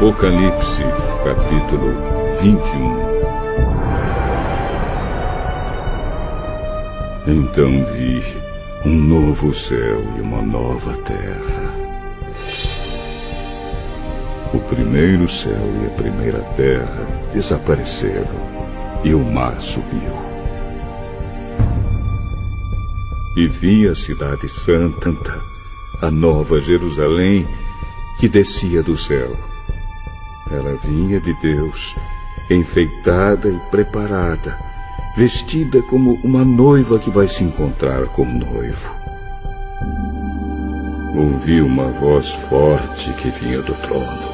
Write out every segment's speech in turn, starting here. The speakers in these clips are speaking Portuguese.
Apocalipse, capítulo 21. Então vi um novo céu e uma nova terra. O primeiro céu e a primeira terra desapareceram e o mar subiu. E vi a cidade santa, a nova Jerusalém, que descia do céu. Ela vinha de Deus, enfeitada e preparada, vestida como uma noiva que vai se encontrar com o noivo. Ouvi uma voz forte que vinha do trono.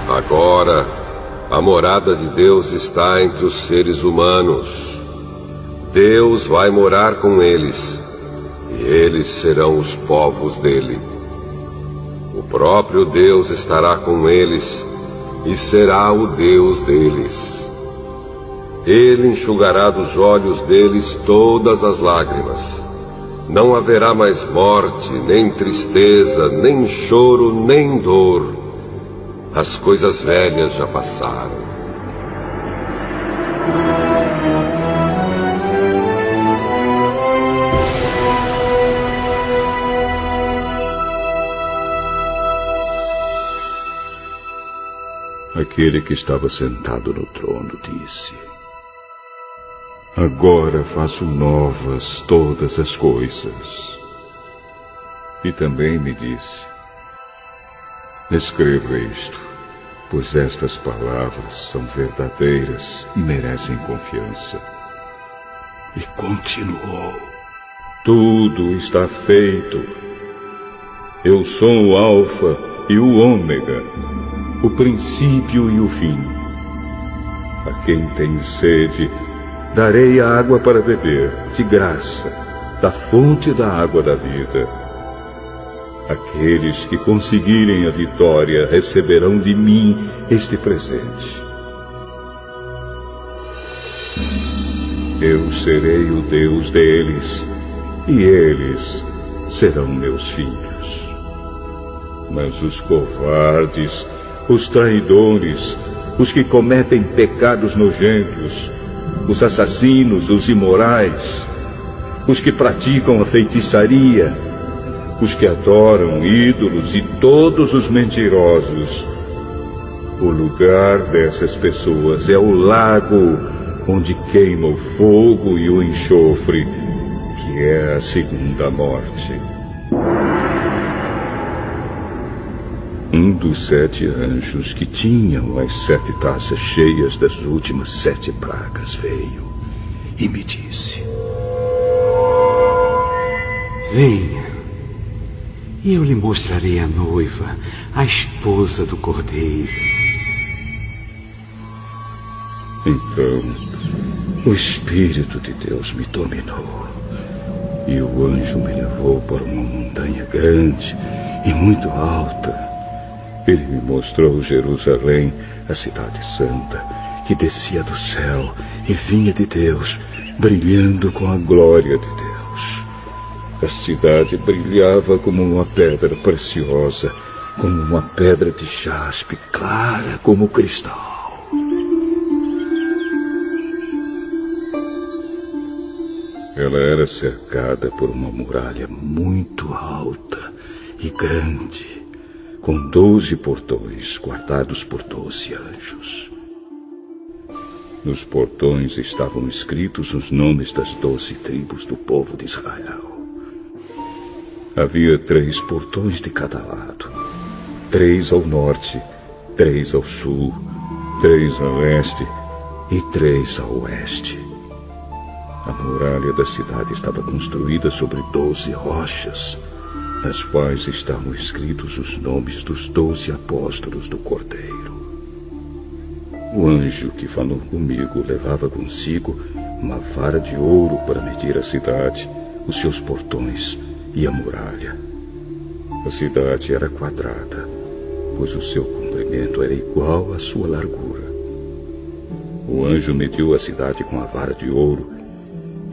Agora, a morada de Deus está entre os seres humanos. Deus vai morar com eles, e eles serão os povos dele. O próprio Deus estará com eles, e será o Deus deles. Ele enxugará dos olhos deles todas as lágrimas. Não haverá mais morte, nem tristeza, nem choro, nem dor. As coisas velhas já passaram. Aquele que estava sentado no trono disse: Agora faço novas todas as coisas. E também me disse: Escreva isto, pois estas palavras são verdadeiras e merecem confiança. E continuou: Tudo está feito. Eu sou o Alfa e o Ômega, o princípio e o fim. A quem tem sede, darei a água para beber, de graça, da fonte da água da vida. Aqueles que conseguirem a vitória receberão de mim este presente. Eu serei o Deus deles, e eles serão meus filhos. Mas os covardes, os traidores, os que cometem pecados nojentos, os assassinos, os imorais, os que praticam a feitiçaria, os que adoram ídolos e todos os mentirosos. O lugar dessas pessoas é o lago onde queima o fogo e o enxofre, que é a segunda morte. Um dos 7 anjos que tinham as 7 taças cheias das últimas 7 pragas veio e me disse: Venha, e eu lhe mostrarei a noiva, a esposa do Cordeiro. Então, o Espírito de Deus me dominou, e o anjo me levou para uma montanha grande e muito alta. Ele me mostrou Jerusalém, a cidade santa, que descia do céu e vinha de Deus, brilhando com a glória de Deus. A cidade brilhava como uma pedra preciosa, como uma pedra de jaspe, clara como cristal. Ela era cercada por uma muralha muito alta e grande, com 12 portões guardados por 12 anjos. Nos portões estavam escritos os nomes das 12 tribos do povo de Israel. Havia 3 portões de cada lado, 3 ao norte, 3 ao sul, 3 a leste e 3 a oeste. A muralha da cidade estava construída sobre 12 rochas, nas quais estavam escritos os nomes dos 12 apóstolos do Cordeiro. O anjo que falou comigo levava consigo uma vara de ouro para medir a cidade, os seus portões e a muralha. A cidade era quadrada, pois o seu comprimento era igual à sua largura. O anjo mediu a cidade com a vara de ouro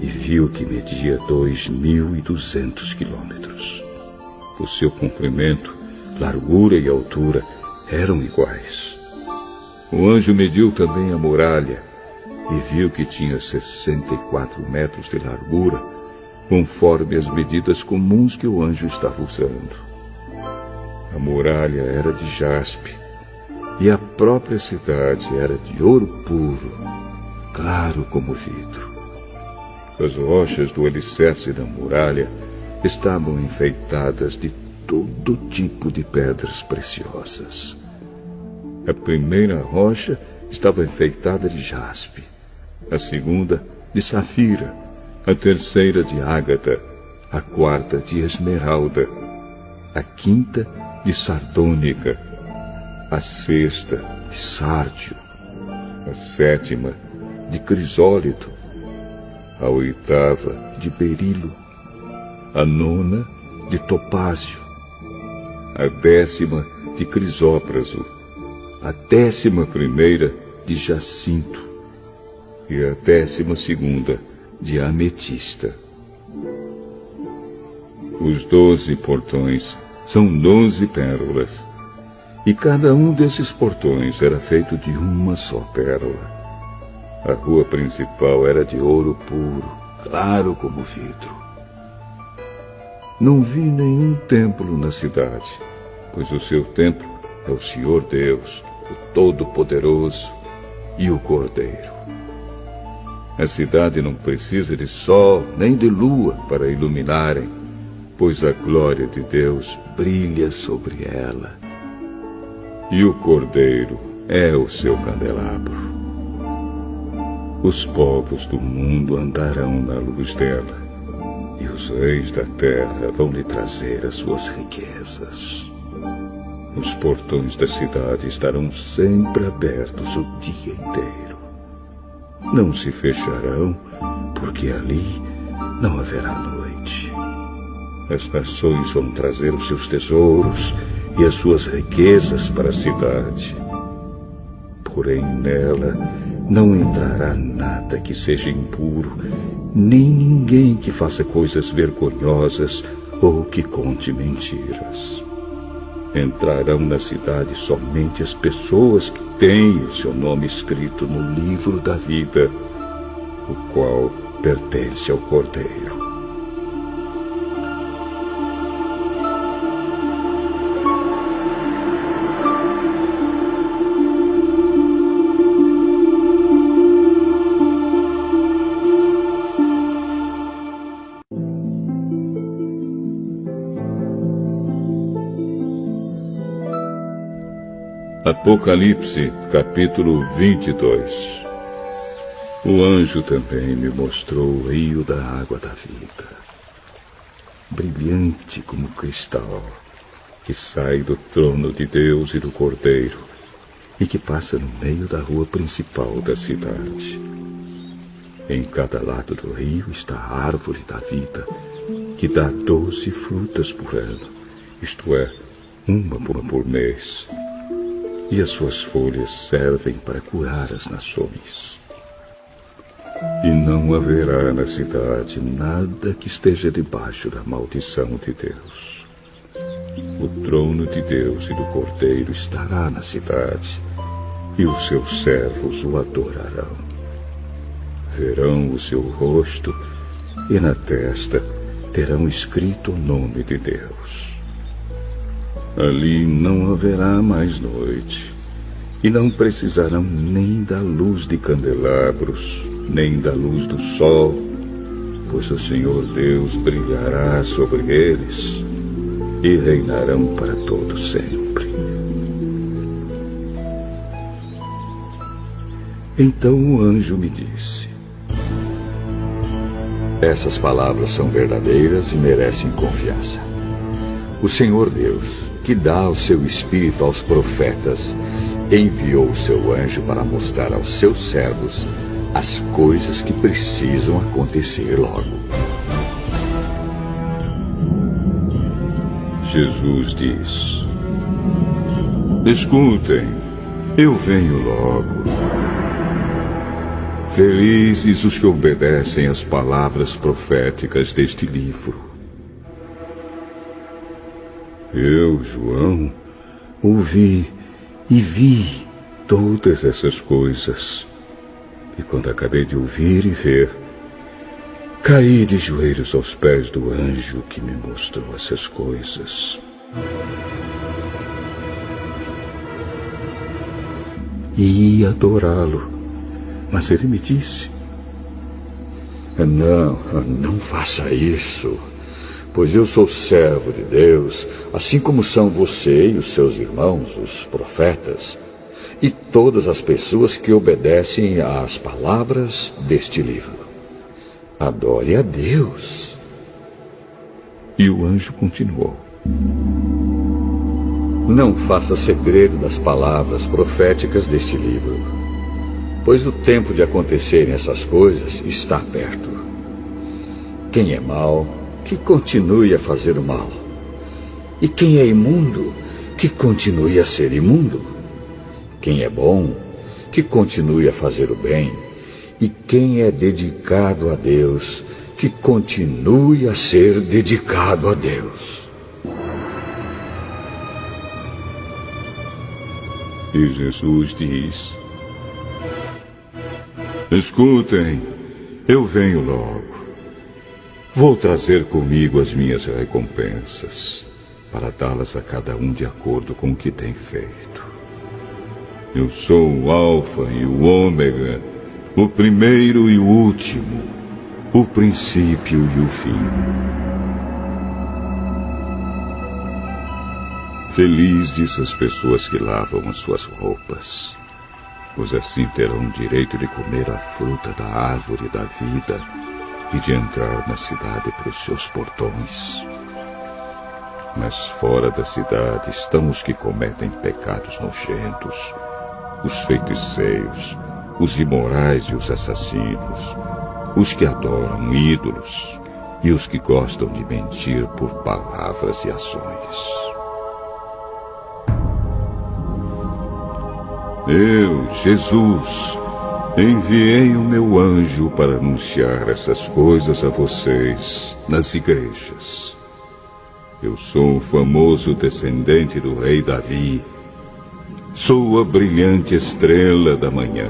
e viu que media 2.200 quilômetros. O seu comprimento, largura e altura eram iguais. O anjo mediu também a muralha e viu que tinha 64 metros de largura, conforme as medidas comuns que o anjo estava usando. A muralha era de jaspe e a própria cidade era de ouro puro, claro como vidro. As rochas do alicerce da muralha estavam enfeitadas de todo tipo de pedras preciosas. A primeira rocha estava enfeitada de jaspe, a segunda de safira, a terceira de ágata, a quarta de esmeralda, a quinta de sardônica, a sexta de sárdio, a sétima de crisólito, a oitava de berilo, a nona de topázio, a 10ª de crisópraso, a 11ª de jacinto e a 12ª de ametista. Os 12 portões são 12 pérolas, e cada um desses portões era feito de uma só pérola. A rua principal era de ouro puro, claro como vidro. Não vi nenhum templo na cidade, pois o seu templo é o Senhor Deus, o Todo-Poderoso e o Cordeiro. A cidade não precisa de sol nem de lua para iluminarem, pois a glória de Deus brilha sobre ela. E o Cordeiro é o seu candelabro. Os povos do mundo andarão na luz dela, e os reis da terra vão lhe trazer as suas riquezas. Os portões da cidade estarão sempre abertos o dia inteiro. Não se fecharão, porque ali não haverá noite. As nações vão trazer os seus tesouros e as suas riquezas para a cidade. Porém, nela não entrará nada que seja impuro, nem ninguém que faça coisas vergonhosas ou que conte mentiras. Entrarão na cidade somente as pessoas que têm o seu nome escrito no livro da vida, o qual pertence ao Cordeiro. Apocalipse, capítulo 22. O anjo também me mostrou o rio da água da vida, brilhante como cristal, que sai do trono de Deus e do Cordeiro, e que passa no meio da rua principal da cidade. Em cada lado do rio está a árvore da vida, que dá 12 frutas por ano, isto é, uma por mês. E as suas folhas servem para curar as nações. E não haverá na cidade nada que esteja debaixo da maldição de Deus. O trono de Deus e do Cordeiro estará na cidade, e os seus servos o adorarão. Verão o seu rosto, e na testa terão escrito o nome de Deus. Ali não haverá mais noite, e não precisarão nem da luz de candelabros, nem da luz do sol, pois o Senhor Deus brilhará sobre eles, e reinarão para todo sempre. Então o anjo me disse: essas palavras são verdadeiras e merecem confiança. O Senhor Deus, que dá o seu Espírito aos profetas, enviou o seu anjo para mostrar aos seus servos as coisas que precisam acontecer logo. Jesus diz: escutem, eu venho logo. Felizes os que obedecem às palavras proféticas deste livro. Eu, João, ouvi e vi todas essas coisas. E quando acabei de ouvir e ver, caí de joelhos aos pés do anjo que me mostrou essas coisas. E ia adorá-lo, mas ele me disse: Não faça isso, pois eu sou servo de Deus, assim como são você e os seus irmãos, os profetas, e todas as pessoas que obedecem às palavras deste livro. Adore a Deus. E o anjo continuou: Não faça segredo das palavras proféticas deste livro, pois o tempo de acontecerem essas coisas está perto. Quem é mau, que continue a fazer o mal. E quem é imundo, que continue a ser imundo. Quem é bom, que continue a fazer o bem. E quem é dedicado a Deus, que continue a ser dedicado a Deus. E Jesus diz: Escutem, eu venho logo. Vou trazer comigo as minhas recompensas, para dá-las a cada um de acordo com o que tem feito. Eu sou o Alfa e o Ômega, o primeiro e o último, o princípio e o fim. Felizes as pessoas que lavam as suas roupas, pois assim terão direito de comer a fruta da árvore da vida e de entrar na cidade pelos seus portões. Mas fora da cidade estão os que cometem pecados nojentos, os feiticeiros, os imorais e os assassinos, os que adoram ídolos e os que gostam de mentir por palavras e ações. Eu, Jesus, enviei o meu anjo para anunciar essas coisas a vocês nas igrejas. Eu sou o famoso descendente do rei Davi. Sou a brilhante estrela da manhã.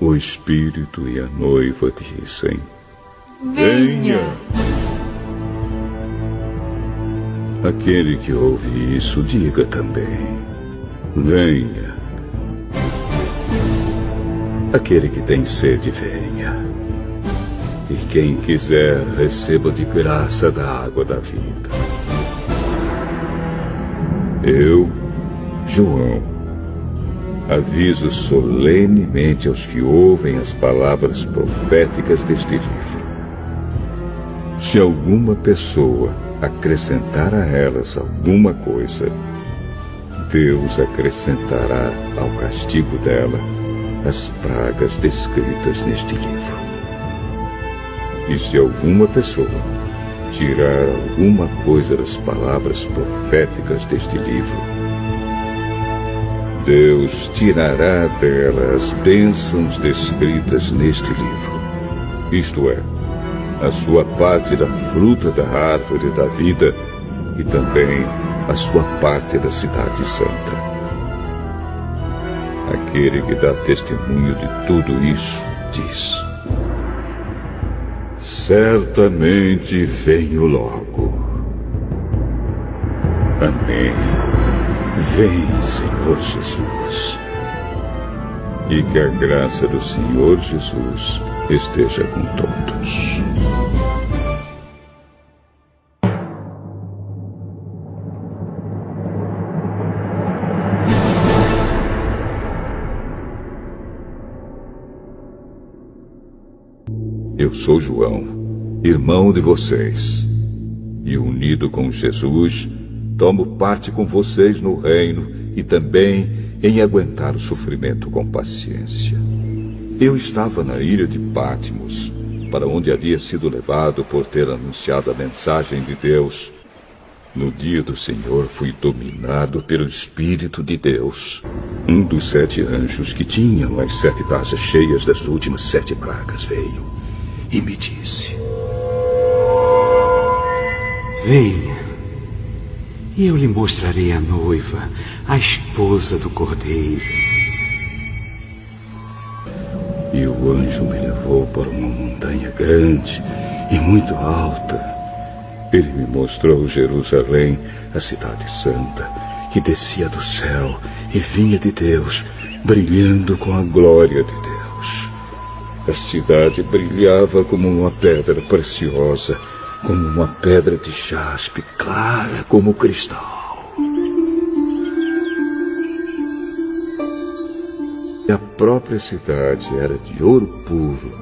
O Espírito e a noiva dizem: Venha! Aquele que ouve isso, diga também: venha. Aquele que tem sede, venha. E quem quiser, receba de graça da água da vida. Eu, João, aviso solenemente aos que ouvem as palavras proféticas deste livro. Se alguma pessoa acrescentar a elas alguma coisa, Deus acrescentará ao castigo dela as pragas descritas neste livro. E se alguma pessoa tirar alguma coisa das palavras proféticas deste livro, Deus tirará dela as bênçãos descritas neste livro, isto é, a sua parte da fruta da árvore da vida e também a sua parte da cidade santa. Aquele que dá testemunho de tudo isso diz: certamente venho logo. Amém. Vem, Senhor Jesus. E que a graça do Senhor Jesus esteja com todos. Eu sou João, irmão de vocês, e unido com Jesus, tomo parte com vocês no reino e também em aguentar o sofrimento com paciência. Eu estava na ilha de Patmos, para onde havia sido levado por ter anunciado a mensagem de Deus, No dia do Senhor fui dominado pelo Espírito de Deus. Um dos 7 anjos que tinham as 7 taças cheias das últimas 7 pragas veio e me disse: venha, e eu lhe mostrarei a noiva, a esposa do Cordeiro. E o anjo me levou para uma montanha grande e muito alta. Ele me mostrou Jerusalém, a cidade santa, que descia do céu e vinha de Deus, brilhando com a glória de Deus. A cidade brilhava como uma pedra preciosa, como uma pedra de jaspe, clara como cristal. E a própria cidade era de ouro puro,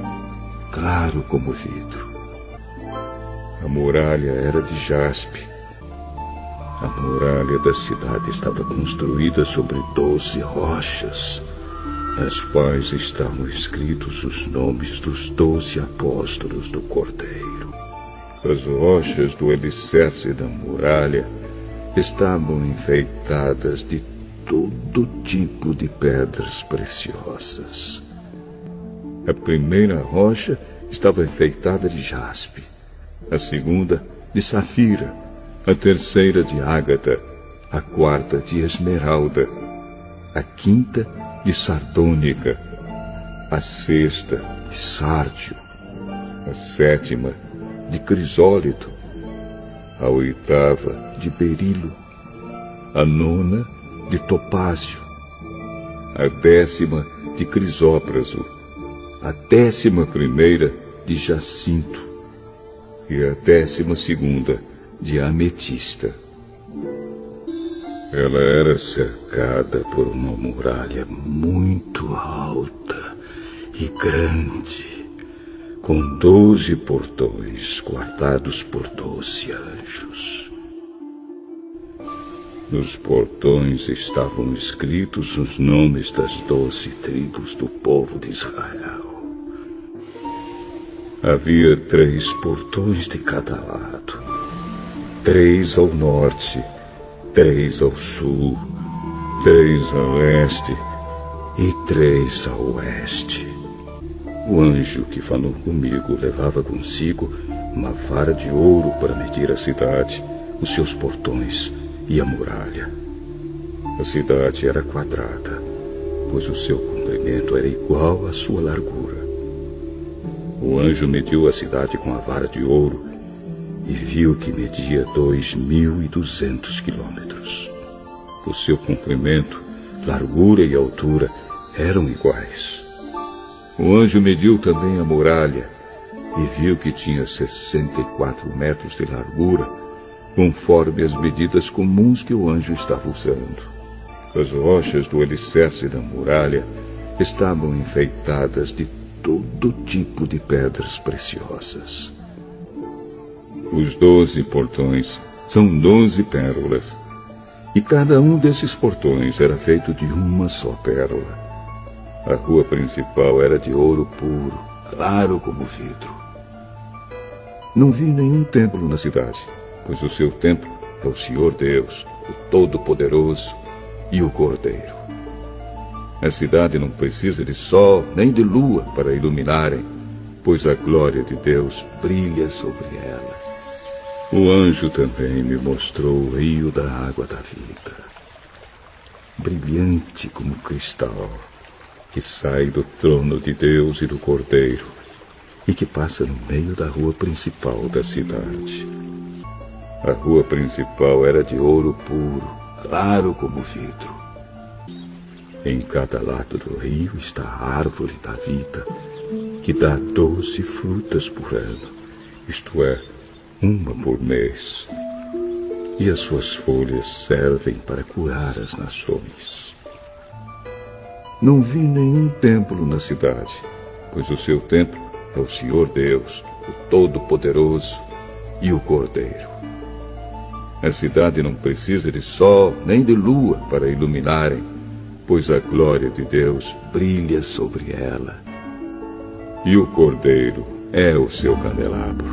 claro como vidro. A muralha era de jaspe. A muralha da cidade estava construída sobre 12 rochas, nas quais estavam escritos os nomes dos 12 apóstolos do Cordeiro. As rochas do alicerce da muralha estavam enfeitadas de todo tipo de pedras preciosas. A primeira rocha estava enfeitada de jaspe, a segunda de safira, a terceira de ágata, a quarta de esmeralda, a quinta de sardônica, a sexta de sárdio, a sétima de crisólito, a oitava de berilo, a nona de topázio, a 10ª de crisópraso, a 11ª de jacinto e a 12ª de ametista. Ela era cercada por uma muralha muito alta e grande, com 12 portões guardados por 12 anjos. Nos portões estavam escritos os nomes das 12 tribos do povo de Israel. Havia 3 portões de cada lado, 3 ao norte, 3 ao sul, 3 a leste e 3 a oeste. O anjo que falou comigo levava consigo uma vara de ouro para medir a cidade, os seus portões e a muralha. A cidade era quadrada, pois o seu comprimento era igual à sua largura. O anjo mediu a cidade com a vara de ouro e viu que media 2.200 quilômetros. O seu comprimento, largura e altura eram iguais. O anjo mediu também a muralha e viu que tinha 64 metros de largura, conforme as medidas comuns que o anjo estava usando. As rochas do alicerce da muralha estavam enfeitadas de todo tipo de pedras preciosas. Os 12 portões são 12 pérolas, e cada um desses portões era feito de uma só pérola. A rua principal era de ouro puro, claro como vidro. Não vi nenhum templo na cidade, pois o seu templo é o Senhor Deus, o Todo-Poderoso e o Cordeiro. A cidade não precisa de sol nem de lua para iluminarem, pois a glória de Deus brilha sobre ela. O anjo também me mostrou o rio da água da vida, brilhante como cristal, que sai do trono de Deus e do Cordeiro, e que passa no meio da rua principal da cidade. A rua principal era de ouro puro, claro como vidro. Em cada lado do rio está a árvore da vida, que dá 12 frutas por ano, isto é, uma por mês. E as suas folhas servem para curar as nações. Não vi nenhum templo na cidade, pois o seu templo é o Senhor Deus, o Todo-Poderoso e o Cordeiro. A cidade não precisa de sol nem de lua para iluminarem, pois a glória de Deus brilha sobre ela. E o Cordeiro é o seu candelabro.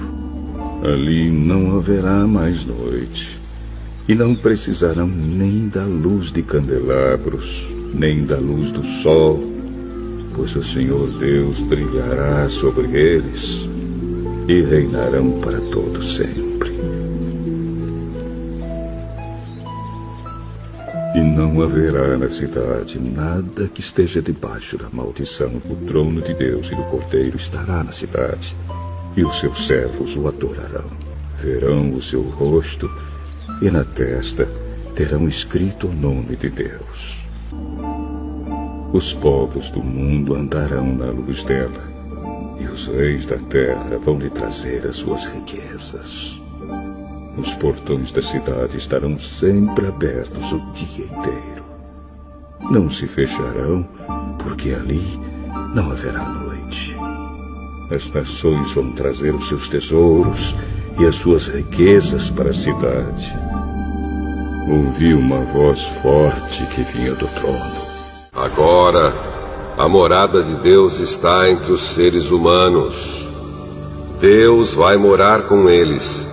Ali não haverá mais noite, e não precisarão nem da luz de candelabros, nem da luz do sol, pois o Senhor Deus brilhará sobre eles e reinarão para todo sempre. E não haverá na cidade nada que esteja debaixo da maldição. O trono de Deus e do Cordeiro estará na cidade, e os seus servos o adorarão. Verão o seu rosto, e na testa terão escrito o nome de Deus. Os povos do mundo andarão na luz dela, e os reis da terra vão lhe trazer as suas riquezas. Os portões da cidade estarão sempre abertos o dia inteiro. Não se fecharão, porque ali não haverá noite. As nações vão trazer os seus tesouros e as suas riquezas para a cidade. Ouvi uma voz forte que vinha do trono. Agora, a morada de Deus está entre os seres humanos. Deus vai morar com eles.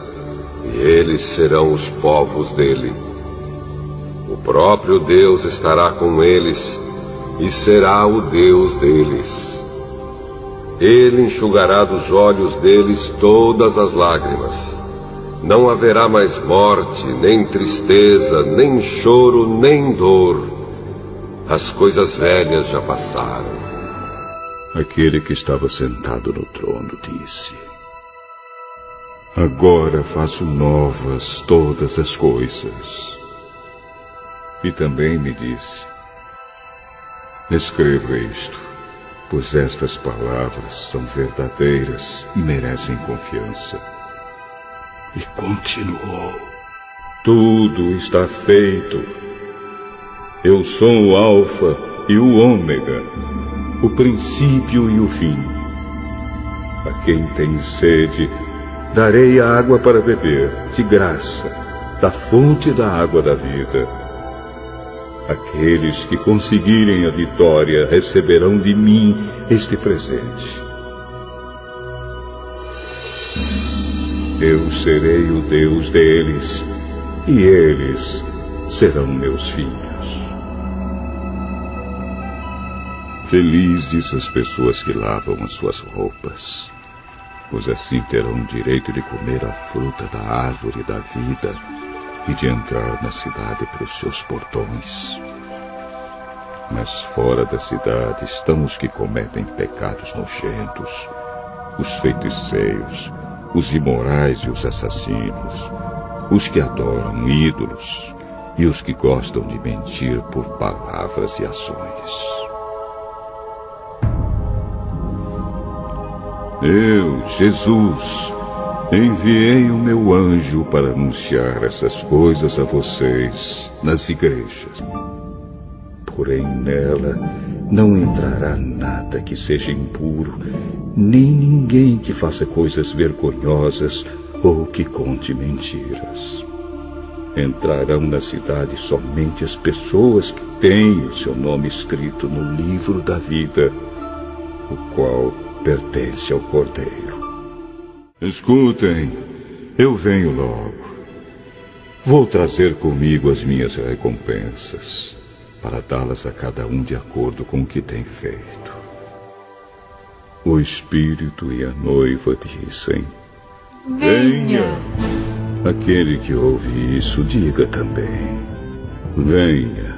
E eles serão os povos dele. O próprio Deus estará com eles e será o Deus deles. Ele enxugará dos olhos deles todas as lágrimas. Não haverá mais morte, nem tristeza, nem choro, nem dor. As coisas velhas já passaram. Aquele que estava sentado no trono disse: Agora faço novas todas as coisas. E também me disse: Escreva isto, pois estas palavras são verdadeiras e merecem confiança. E continuou: Tudo está feito. Eu sou o Alfa e o Ômega, o princípio e o fim. A quem tem sede, darei a água para beber, de graça, da fonte da água da vida. Aqueles que conseguirem a vitória receberão de mim este presente. Eu serei o Deus deles, e eles serão meus filhos. Felizes as pessoas que lavam as suas roupas, pois assim terão o direito de comer a fruta da árvore da vida e de entrar na cidade pelos seus portões. Mas fora da cidade estão os que cometem pecados nojentos, os feiticeiros, os imorais e os assassinos, os que adoram ídolos e os que gostam de mentir por palavras e ações. Eu, Jesus, enviei o meu anjo para anunciar essas coisas a vocês nas igrejas. Porém, nela não entrará nada que seja impuro, nem ninguém que faça coisas vergonhosas ou que conte mentiras. Entrarão na cidade somente as pessoas que têm o seu nome escrito no livro da vida, o qual pertence ao Cordeiro. Escutem, eu venho logo. Vou trazer comigo as minhas recompensas, para dá-las a cada um de acordo com o que tem feito. O Espírito e a noiva dizem: Venha! Aquele que ouve isso, diga também: Venha!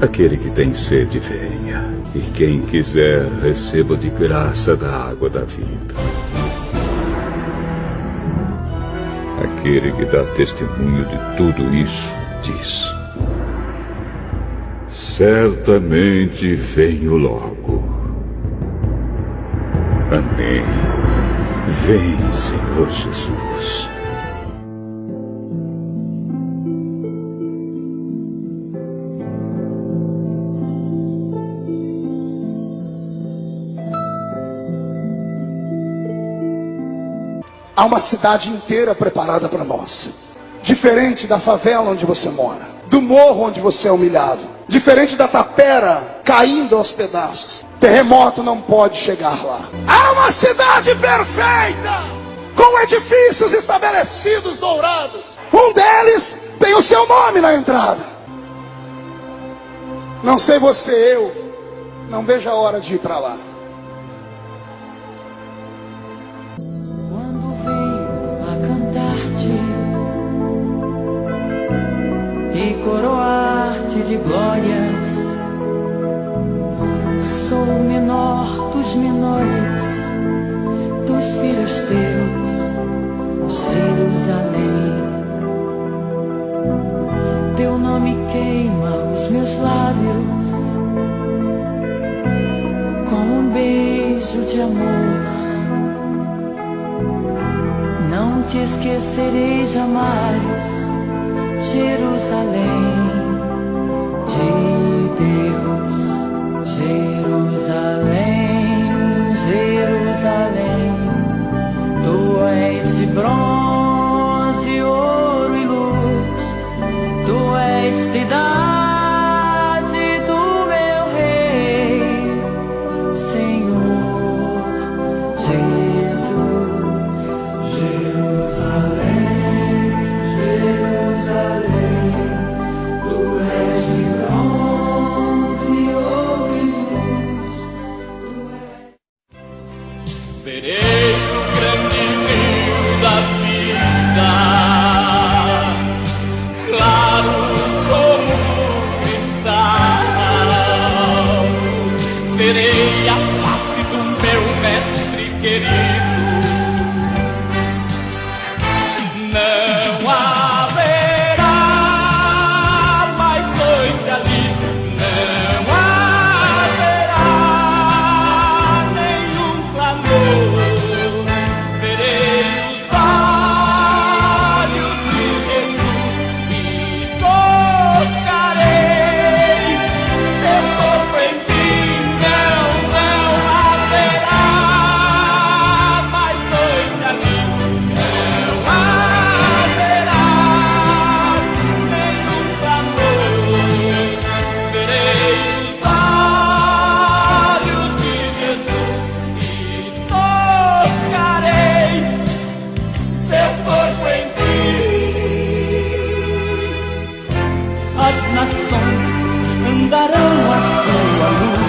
Aquele que tem sede, venha. E quem quiser, receba de graça da água da vida. Aquele que dá testemunho de tudo isso, diz: Certamente venho logo. Amém. Vem, Senhor Jesus. Há uma cidade inteira preparada para nós. Diferente da favela onde você mora, do morro onde você é humilhado, diferente da tapera caindo aos pedaços. Terremoto não pode chegar lá. Há uma cidade perfeita, com edifícios estabelecidos dourados. Um deles tem o seu nome na entrada. Não sei você, eu não vejo a hora de ir para lá. Quando venho a cantar-te e coroar-te de glórias, sou o menor dos menores, dos filhos teus, Jerusalém. Teu nome queima os meus lábios como um beijo de amor. Não te esquecerei jamais, Jerusalém de Deus. Jerusalém, Jerusalém, tu és de bronze, ouro e luz, tu és cidade do meu rei, Senhor Jesus. Jerusalém, Jerusalém, tu és de bronze, ouro e luz, tu és... Verei o grande rio da vida, claro como cristal. Verei a face do meu mestre querido. Não haverá mais noite ali, não haverá nenhum clamor. Verei os olhos de Jesus e tocarei seu corpo em mim. Não haverá mais noite ali, não haverá nenhum clamor. Verei os olhos de Jesus e tocarei seu corpo em mim. As nações andarão à sua luz,